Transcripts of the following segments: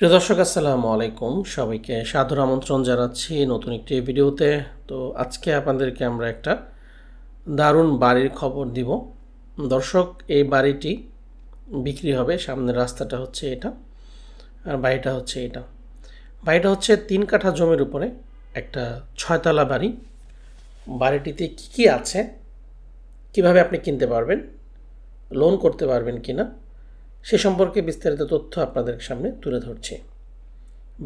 প্রিয় দর্শক আসসালামু আলাইকুম, সবাইকে সাদর আমন্ত্রণ জানাচ্ছি নতুন একটি ভিডিওতে। তো আজকে আপনাদেরকে আমরা একটা দারুণ বাড়ির খবর দিব। দর্শক, এই বাড়িটি বিক্রি হবে। সামনের রাস্তাটা হচ্ছে এটা, আর বাড়িটা হচ্ছে এটা। বাড়িটা হচ্ছে 3 কাঠা জমির উপরে একটা 6তলা বাড়ি। বাড়িটিতে কী কী আছে, কিভাবে আপনি কিনতে পারবেন, লোন করতে পারবেন কিনা, সে সম্পর্কে বিস্তারিত তথ্য আপনাদের সামনে তুলে ধরছি।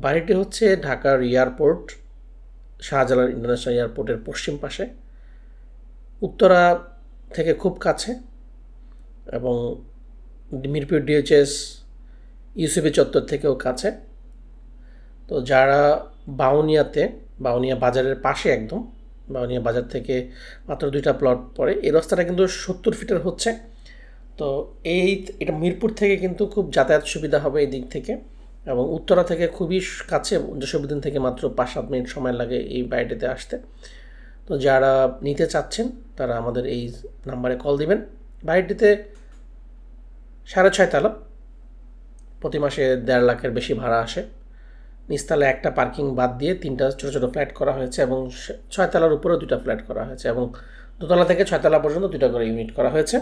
বাড়িটি হচ্ছে ঢাকার এয়ারপোর্ট, শাহজালাল ইন্টারন্যাশনাল এয়ারপোর্টের পশ্চিম পাশে, উত্তরা থেকে খুব কাছে, এবং মিরপুর ডিএইচএস ইউসিবি চত্বর থেকেও কাছে। তো যারা বাউনিয়া বাজারের পাশে, একদম বাউনিয়া বাজার থেকে মাত্র 2টা প্লট পড়ে, এই রাস্তাটা কিন্তু 70 ফিটের হচ্ছে। তো এটা মিরপুর থেকে কিন্তু খুব যাতায়াত সুবিধা হবে এই দিক থেকে, এবং উত্তরা থেকে খুবই কাছে। জসীমউদ্দিন থেকে মাত্র 5-7 মিনিট সময় লাগে এই বাড়িটিতে আসতে। তো যারা নিতে চাচ্ছেন তারা আমাদের এই নাম্বারে কল দিবেন। বাড়িটিতে 6.5 তলা, প্রতি মাসে 1.5 লাখের বেশি ভাড়া আসে। নিচতলা একটা পার্কিং বাদ দিয়ে 3টা ছোটো ছোটো ফ্ল্যাট করা হয়েছে, এবং 6 তলার উপরেও 2টা ফ্ল্যাট করা হয়েছে, এবং 2তলা থেকে 6 তলা পর্যন্ত 2টা করে ইউনিট করা হয়েছে।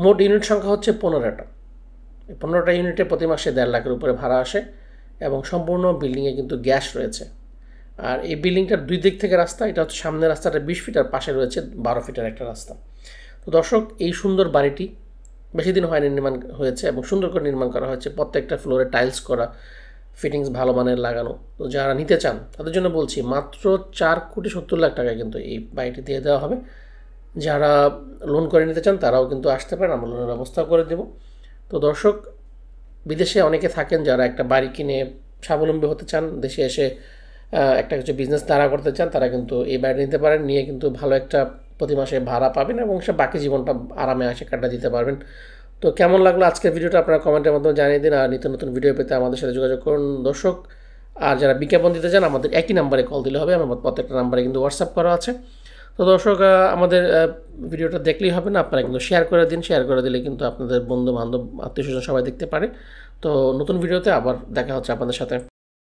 মোট ইউনিট সংখ্যা হচ্ছে 15টা। এই 15টা ইউনিটে প্রতি মাসে 1.5 লাখের উপরে ভাড়া আসে, এবং সম্পূর্ণ বিল্ডিংয়ে কিন্তু গ্যাস রয়েছে। আর এই বিল্ডিংটার 2 দিক থেকে রাস্তা। এটা হচ্ছে সামনের রাস্তাটা 20 ফিট, আর পাশে রয়েছে 12 ফিটের একটা রাস্তা। তো দর্শক, এই সুন্দর বাড়িটি বেশি দিন হয়নি নির্মাণ হয়েছে, এবং সুন্দর করে নির্মাণ করা হয়েছে। প্রত্যেকটা ফ্লোরে টাইলস করা, ফিটিংস ভালো মানের লাগানো। তো যারা নিতে চান তাদের জন্য বলছি, মাত্র 4,70,00,000 টাকায় কিন্তু এই বাড়িটি দিয়ে দেওয়া হবে। যারা লোন করে নিতে চান তারাও কিন্তু আসতে পারেন, আমরা লোনের ব্যবস্থা করে দেব। তো দর্শক, বিদেশে অনেকে থাকেন যারা একটা বাড়ি কিনে স্বাবলম্বী হতে চান, দেশে এসে একটা কিছু বিজনেস দাঁড়া করতে চান, তারা কিন্তু এই বাড়ি নিতে পারেন। নিয়ে কিন্তু ভালো একটা প্রতি মাসে ভাড়া পাবেন, এবং সে বাকি জীবনটা আরামে আসে কাটা দিতে পারবেন। তো কেমন লাগলো আজকের ভিডিওটা আপনারা কমেন্টের মাধ্যমে জানিয়ে দিন, আর নিত্য নতুন ভিডিও পেতে আমাদের সাথে যোগাযোগ করুন দর্শক। আর যারা বিজ্ঞাপন দিতে চান আমাদের একই নাম্বারে কল দিলে হবে, আমার প্রত্যেকটা নাম্বারে কিন্তু হোয়াটসঅ্যাপ করা আছে। তো দর্শক, আমাদের ভিডিওটা দেখলেই হবে না, আপনারা কিন্তু শেয়ার করে দিন। শেয়ার করে দিলে কিন্তু আপনাদের বন্ধু বান্ধব, আত্মীয় স্বজন সবাই দেখতে পারে। তো নতুন ভিডিওতে আবার দেখা হচ্ছে আপনাদের সাথে।